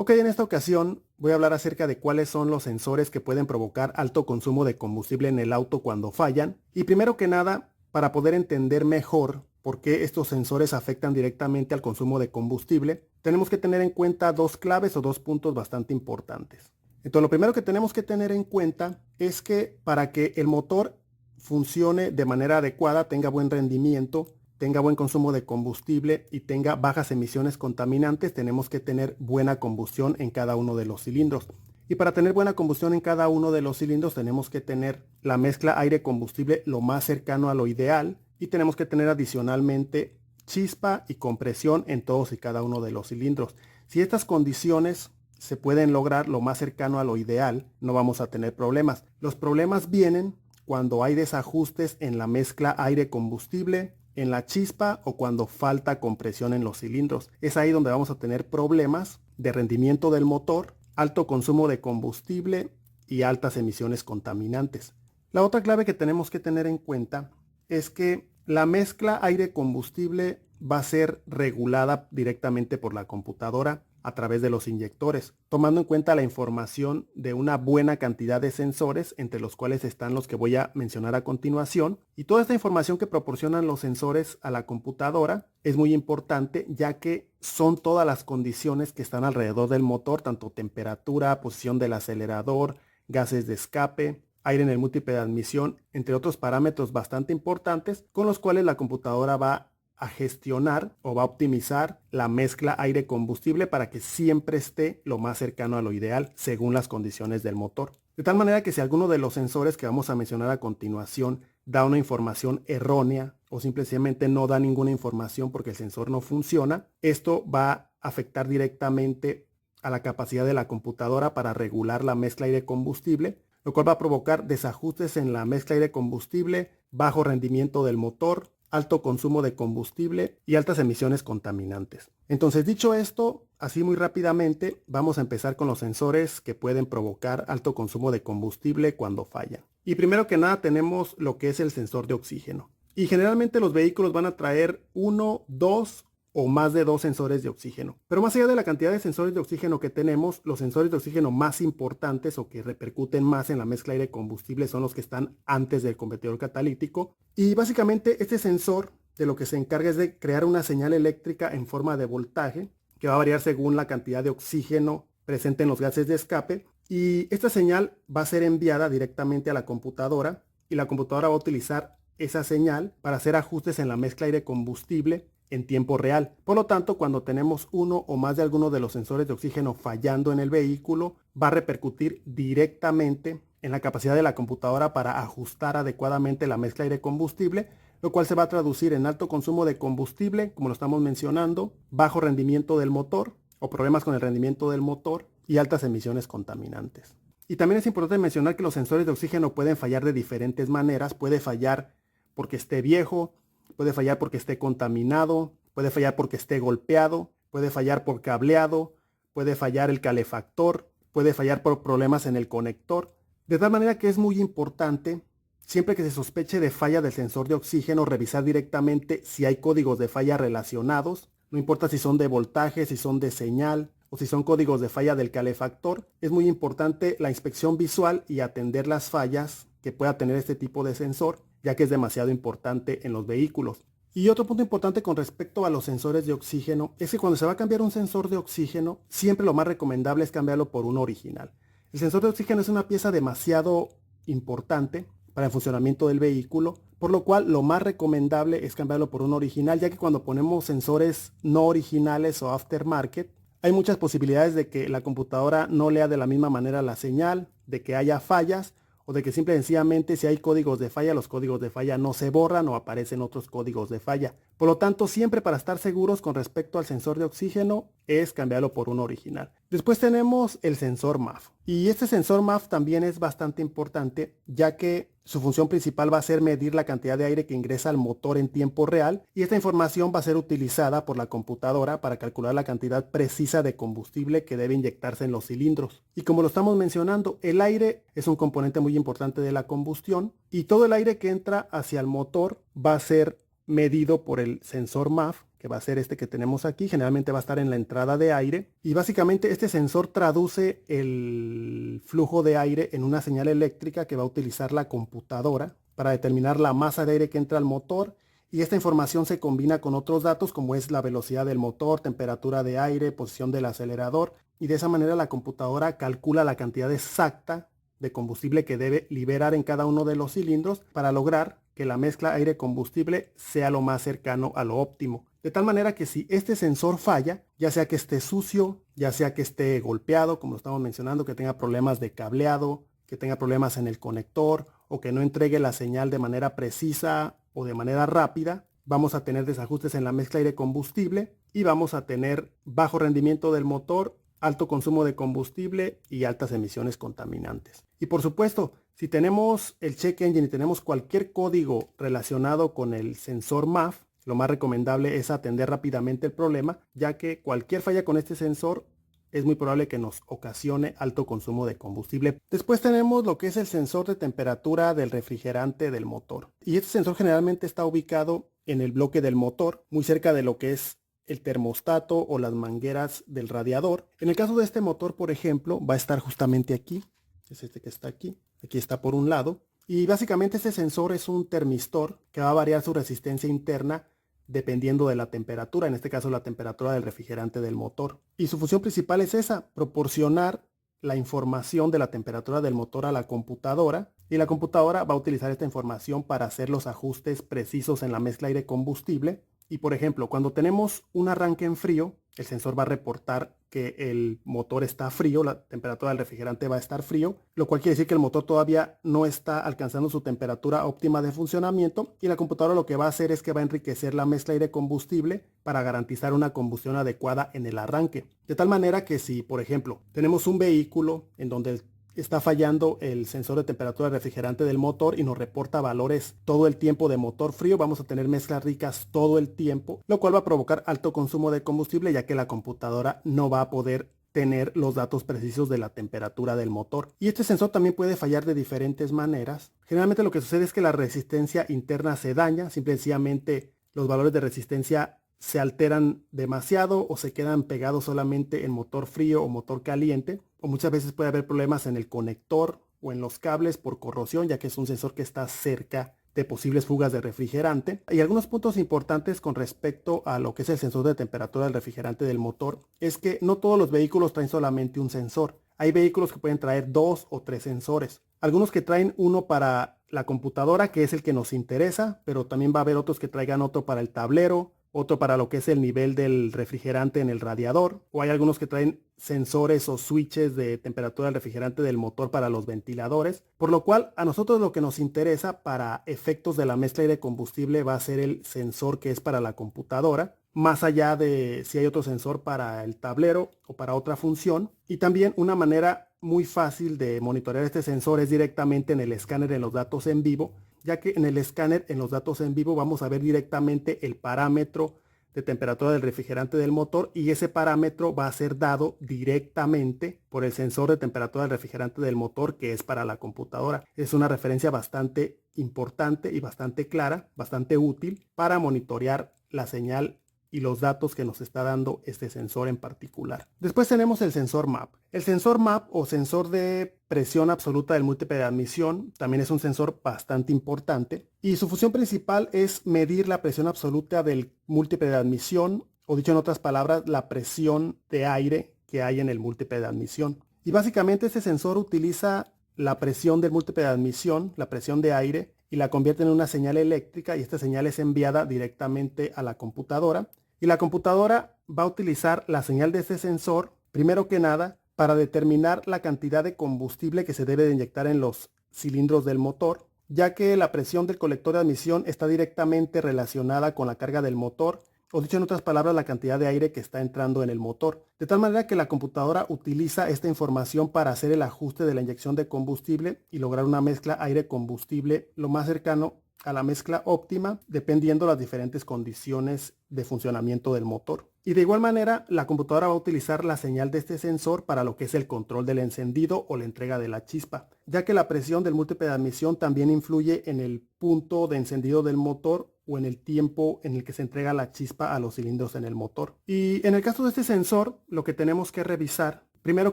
Ok, en esta ocasión voy a hablar acerca de cuáles son los sensores que pueden provocar alto consumo de combustible en el auto cuando fallan. Y primero que nada, para poder entender mejor por qué estos sensores afectan directamente al consumo de combustible, tenemos que tener en cuenta dos claves o dos puntos bastante importantes. Entonces, lo primero que tenemos que tener en cuenta es que para que el motor funcione de manera adecuada, tenga buen rendimiento, tenga buen consumo de combustible y tenga bajas emisiones contaminantes, tenemos que tener buena combustión en cada uno de los cilindros. Y para tener buena combustión en cada uno de los cilindros tenemos que tener la mezcla aire-combustible lo más cercano a lo ideal y tenemos que tener adicionalmente chispa y compresión en todos y cada uno de los cilindros. Si estas condiciones se pueden lograr lo más cercano a lo ideal, no vamos a tener problemas. Los problemas vienen cuando hay desajustes en la mezcla aire-combustible, en la chispa o cuando falta compresión en los cilindros. Es ahí donde vamos a tener problemas de rendimiento del motor, alto consumo de combustible y altas emisiones contaminantes. La otra clave que tenemos que tener en cuenta es que la mezcla aire-combustible va a ser regulada directamente por la computadora a través de los inyectores, tomando en cuenta la información de una buena cantidad de sensores, entre los cuales están los que voy a mencionar a continuación. Y toda esta información que proporcionan los sensores a la computadora es muy importante, ya que son todas las condiciones que están alrededor del motor, tanto temperatura, posición del acelerador, gases de escape, aire en el múltiple de admisión, entre otros parámetros bastante importantes con los cuales la computadora va a gestionar o va a optimizar la mezcla aire-combustible para que siempre esté lo más cercano a lo ideal según las condiciones del motor. De tal manera que si alguno de los sensores que vamos a mencionar a continuación da una información errónea o simplemente no da ninguna información porque el sensor no funciona, esto va a afectar directamente a la capacidad de la computadora para regular la mezcla aire-combustible, lo cual va a provocar desajustes en la mezcla aire-combustible, bajo rendimiento del motor, alto consumo de combustible y altas emisiones contaminantes. Entonces, dicho esto, así muy rápidamente, vamos a empezar con los sensores que pueden provocar alto consumo de combustible cuando fallan. Y primero que nada tenemos lo que es el sensor de oxígeno. Y generalmente los vehículos van a traer uno, dos o más de dos sensores de oxígeno. Pero más allá de la cantidad de sensores de oxígeno que tenemos, los sensores de oxígeno más importantes o que repercuten más en la mezcla aire-combustible son los que están antes del convertidor catalítico. Y básicamente este sensor de lo que se encarga es de crear una señal eléctrica en forma de voltaje que va a variar según la cantidad de oxígeno presente en los gases de escape. Y esta señal va a ser enviada directamente a la computadora y la computadora va a utilizar esa señal para hacer ajustes en la mezcla aire-combustible en tiempo real. Por lo tanto, cuando tenemos uno o más de alguno de los sensores de oxígeno fallando en el vehículo, va a repercutir directamente en la capacidad de la computadora para ajustar adecuadamente la mezcla aire-combustible, lo cual se va a traducir en alto consumo de combustible, como lo estamos mencionando, bajo rendimiento del motor o problemas con el rendimiento del motor y altas emisiones contaminantes. Y también es importante mencionar que los sensores de oxígeno pueden fallar de diferentes maneras. Puede fallar porque esté viejo, puede fallar porque esté contaminado, puede fallar porque esté golpeado, puede fallar por cableado, puede fallar el calefactor, puede fallar por problemas en el conector. De tal manera que es muy importante, siempre que se sospeche de falla del sensor de oxígeno, revisar directamente si hay códigos de falla relacionados. No importa si son de voltaje, si son de señal o si son códigos de falla del calefactor. Es muy importante la inspección visual y atender las fallas que pueda tener este tipo de sensor, ya que es demasiado importante en los vehículos. Y otro punto importante con respecto a los sensores de oxígeno es que cuando se va a cambiar un sensor de oxígeno, siempre lo más recomendable es cambiarlo por uno original. El sensor de oxígeno es una pieza demasiado importante para el funcionamiento del vehículo, por lo cual lo más recomendable es cambiarlo por un original, ya que cuando ponemos sensores no originales o aftermarket, hay muchas posibilidades de que la computadora no lea de la misma manera la señal, de que haya fallas, o de que simple y sencillamente si hay códigos de falla, los códigos de falla no se borran o aparecen otros códigos de falla. Por lo tanto, siempre para estar seguros con respecto al sensor de oxígeno es cambiarlo por uno original. Después tenemos el sensor MAF. Y este sensor MAF también es bastante importante, ya que su función principal va a ser medir la cantidad de aire que ingresa al motor en tiempo real, y esta información va a ser utilizada por la computadora para calcular la cantidad precisa de combustible que debe inyectarse en los cilindros. Y como lo estamos mencionando, el aire es un componente muy importante de la combustión, y todo el aire que entra hacia el motor va a ser medido por el sensor MAF que va a ser este que tenemos aquí. Generalmente va a estar en la entrada de aire. Y básicamente este sensor traduce el flujo de aire en una señal eléctrica que va a utilizar la computadora para determinar la masa de aire que entra al motor. Y esta información se combina con otros datos como es la velocidad del motor, temperatura de aire, posición del acelerador. Y de esa manera la computadora calcula la cantidad exacta de combustible que debe liberar en cada uno de los cilindros para lograr que la mezcla aire-combustible sea lo más cercano a lo óptimo. De tal manera que si este sensor falla, ya sea que esté sucio, ya sea que esté golpeado, como estamos mencionando, que tenga problemas de cableado, que tenga problemas en el conector o que no entregue la señal de manera precisa o de manera rápida, vamos a tener desajustes en la mezcla aire-combustible y vamos a tener bajo rendimiento del motor, alto consumo de combustible y altas emisiones contaminantes. Y por supuesto, si tenemos el check engine y tenemos cualquier código relacionado con el sensor MAF, lo más recomendable es atender rápidamente el problema, ya que cualquier falla con este sensor es muy probable que nos ocasione alto consumo de combustible. Después tenemos lo que es el sensor de temperatura del refrigerante del motor. Y este sensor generalmente está ubicado en el bloque del motor, muy cerca de lo que es el termostato o las mangueras del radiador. En el caso de este motor, por ejemplo, va a estar justamente aquí. Es este que está aquí. Aquí está por un lado. Y básicamente este sensor es un termistor que va a variar su resistencia interna dependiendo de la temperatura, en este caso la temperatura del refrigerante del motor. Y su función principal es esa, proporcionar la información de la temperatura del motor a la computadora, y la computadora va a utilizar esta información para hacer los ajustes precisos en la mezcla aire-combustible. Y por ejemplo, cuando tenemos un arranque en frío, el sensor va a reportar que el motor está frío, la temperatura del refrigerante va a estar frío, lo cual quiere decir que el motor todavía no está alcanzando su temperatura óptima de funcionamiento, y la computadora lo que va a hacer es que va a enriquecer la mezcla aire-combustible para garantizar una combustión adecuada en el arranque. De tal manera que si, por ejemplo, tenemos un vehículo en donde está fallando el sensor de temperatura refrigerante del motor y nos reporta valores todo el tiempo de motor frío, vamos a tener mezclas ricas todo el tiempo, lo cual va a provocar alto consumo de combustible, ya que la computadora no va a poder tener los datos precisos de la temperatura del motor. Y este sensor también puede fallar de diferentes maneras. Generalmente lo que sucede es que la resistencia interna se daña, simplemente los valores de resistencia se alteran demasiado o se quedan pegados solamente en motor frío o motor caliente, o muchas veces puede haber problemas en el conector o en los cables por corrosión, ya que es un sensor que está cerca de posibles fugas de refrigerante. Y algunos puntos importantes con respecto a lo que es el sensor de temperatura del refrigerante del motor es que no todos los vehículos traen solamente un sensor. Hay vehículos que pueden traer 2 o 3 sensores. Algunos que traen uno para la computadora, que es el que nos interesa, pero también va a haber otros que traigan otro para el tablero, otro para lo que es el nivel del refrigerante en el radiador, o hay algunos que traen sensores o switches de temperatura del refrigerante del motor para los ventiladores, por lo cual a nosotros lo que nos interesa para efectos de la mezcla de combustible va a ser el sensor que es para la computadora, más allá de si hay otro sensor para el tablero o para otra función. Y también una manera muy fácil de monitorear este sensor es directamente en el escáner en los datos en vivo, ya que en el escáner en los datos en vivo vamos a ver directamente el parámetro de temperatura del refrigerante del motor, y ese parámetro va a ser dado directamente por el sensor de temperatura del refrigerante del motor que es para la computadora. Es una referencia bastante importante y bastante clara, bastante útil para monitorear la señal y los datos que nos está dando este sensor en particular. Después tenemos el sensor MAP. El sensor MAP o sensor de presión absoluta del múltiple de admisión también es un sensor bastante importante, y su función principal es medir la presión absoluta del múltiple de admisión, o dicho en otras palabras, la presión de aire que hay en el múltiple de admisión. Y básicamente este sensor utiliza la presión del múltiple de admisión, la presión de aire, y la convierte en una señal eléctrica, y esta señal es enviada directamente a la computadora. Y la computadora va a utilizar la señal de este sensor, primero que nada, para determinar la cantidad de combustible que se debe de inyectar en los cilindros del motor, ya que la presión del colector de admisión está directamente relacionada con la carga del motor, o dicho en otras palabras, la cantidad de aire que está entrando en el motor. De tal manera que la computadora utiliza esta información para hacer el ajuste de la inyección de combustible y lograr una mezcla aire-combustible lo más cercano a la mezcla óptima, dependiendo las diferentes condiciones de funcionamiento del motor. Y de igual manera, la computadora va a utilizar la señal de este sensor para lo que es el control del encendido o la entrega de la chispa, ya que la presión del múltiple de admisión también influye en el punto de encendido del motor o en el tiempo en el que se entrega la chispa a los cilindros en el motor. Y en el caso de este sensor, lo que tenemos que revisar, primero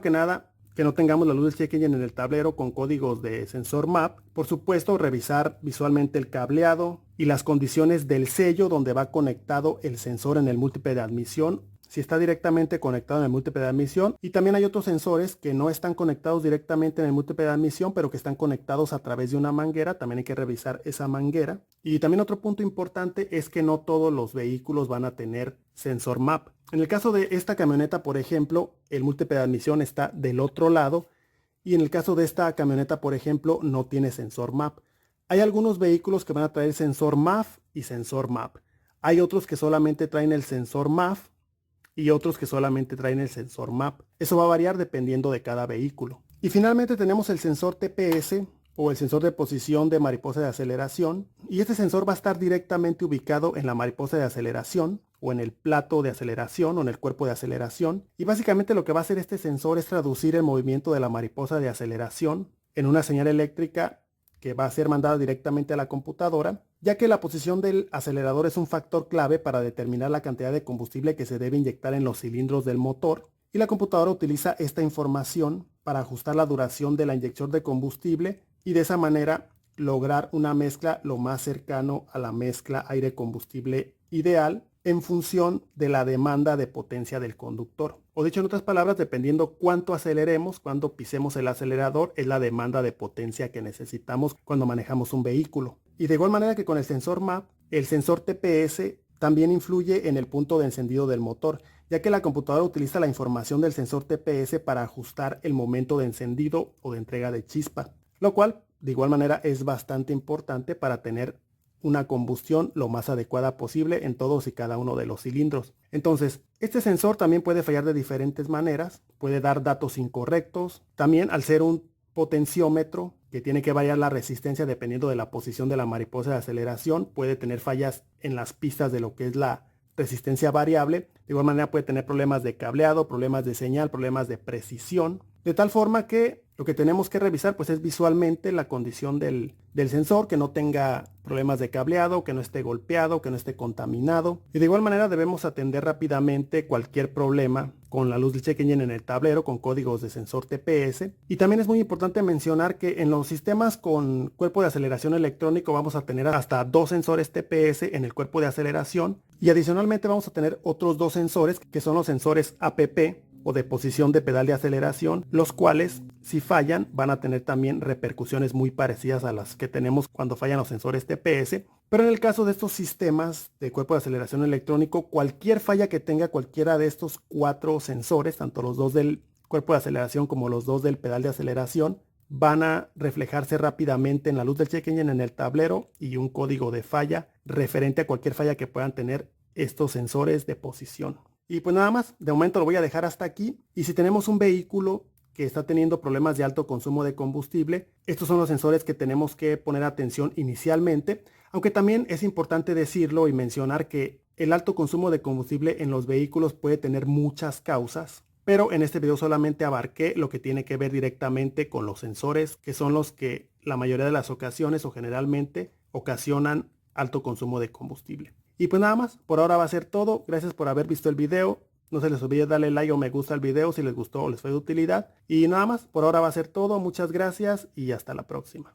que nada, que no tengamos la luz del check engine en el tablero con códigos de sensor MAP. Por supuesto, revisar visualmente el cableado y las condiciones del sello donde va conectado el sensor en el múltiple de admisión, si está directamente conectado en el múltiple de admisión. Y también hay otros sensores que no están conectados directamente en el múltiple de admisión, pero que están conectados a través de una manguera. También hay que revisar esa manguera. Y también otro punto importante es que no todos los vehículos van a tener sensor MAP. En el caso de esta camioneta, por ejemplo, el múltiple de admisión está del otro lado. Y en el caso de esta camioneta, por ejemplo, no tiene sensor MAP. Hay algunos vehículos que van a traer sensor MAF y sensor MAP. Hay otros que solamente traen el sensor MAF y otros que solamente traen el sensor MAP. Eso va a variar dependiendo de cada vehículo. Y finalmente tenemos el sensor TPS o el sensor de posición de mariposa de aceleración. Y este sensor va a estar directamente ubicado en la mariposa de aceleración o en el plato de aceleración o en el cuerpo de aceleración. Y básicamente lo que va a hacer este sensor es traducir el movimiento de la mariposa de aceleración en una señal eléctrica que va a ser mandada directamente a la computadora, ya que la posición del acelerador es un factor clave para determinar la cantidad de combustible que se debe inyectar en los cilindros del motor, y la computadora utiliza esta información para ajustar la duración de la inyección de combustible y de esa manera lograr una mezcla lo más cercano a la mezcla aire-combustible ideal en función de la demanda de potencia del conductor. O dicho en otras palabras, dependiendo cuánto aceleremos, cuando pisemos el acelerador, es la demanda de potencia que necesitamos cuando manejamos un vehículo. Y de igual manera que con el sensor MAP, el sensor TPS también influye en el punto de encendido del motor, ya que la computadora utiliza la información del sensor TPS para ajustar el momento de encendido o de entrega de chispa, lo cual de igual manera es bastante importante para tener una combustión lo más adecuada posible en todos y cada uno de los cilindros. Entonces, este sensor también puede fallar de diferentes maneras, puede dar datos incorrectos, también al ser un potenciómetro que tiene que variar la resistencia dependiendo de la posición de la mariposa de aceleración, puede tener fallas en las pistas de lo que es la resistencia variable. De igual manera puede tener problemas de cableado, problemas de señal, problemas de precisión, de tal forma que lo que tenemos que revisar pues es visualmente la condición del sensor, que no tenga problemas de cableado, que no esté golpeado, que no esté contaminado. Y de igual manera debemos atender rápidamente cualquier problema con la luz del check engine en el tablero con códigos de sensor TPS. Y también es muy importante mencionar que en los sistemas con cuerpo de aceleración electrónico vamos a tener hasta 2 sensores TPS en el cuerpo de aceleración. Y adicionalmente vamos a tener otros 2 sensores que son los sensores APP o de posición de pedal de aceleración, los cuales si fallan van a tener también repercusiones muy parecidas a las que tenemos cuando fallan los sensores TPS. Pero en el caso de estos sistemas de cuerpo de aceleración electrónico, cualquier falla que tenga cualquiera de estos 4 sensores, tanto los 2 del cuerpo de aceleración como los 2 del pedal de aceleración, van a reflejarse rápidamente en la luz del check engine en el tablero y un código de falla referente a cualquier falla que puedan tener estos sensores de posición. Y pues nada más, de momento lo voy a dejar hasta aquí. Y si tenemos un vehículo que está teniendo problemas de alto consumo de combustible, estos son los sensores que tenemos que poner atención inicialmente, aunque también es importante decirlo y mencionar que el alto consumo de combustible en los vehículos puede tener muchas causas, pero en este video solamente abarqué lo que tiene que ver directamente con los sensores, que son los que la mayoría de las ocasiones o generalmente ocasionan alto consumo de combustible. Y pues nada más, por ahora va a ser todo. Gracias por haber visto el video. No se les olvide darle like o me gusta al video si les gustó o les fue de utilidad. Y nada más, por ahora va a ser todo. Muchas gracias y hasta la próxima.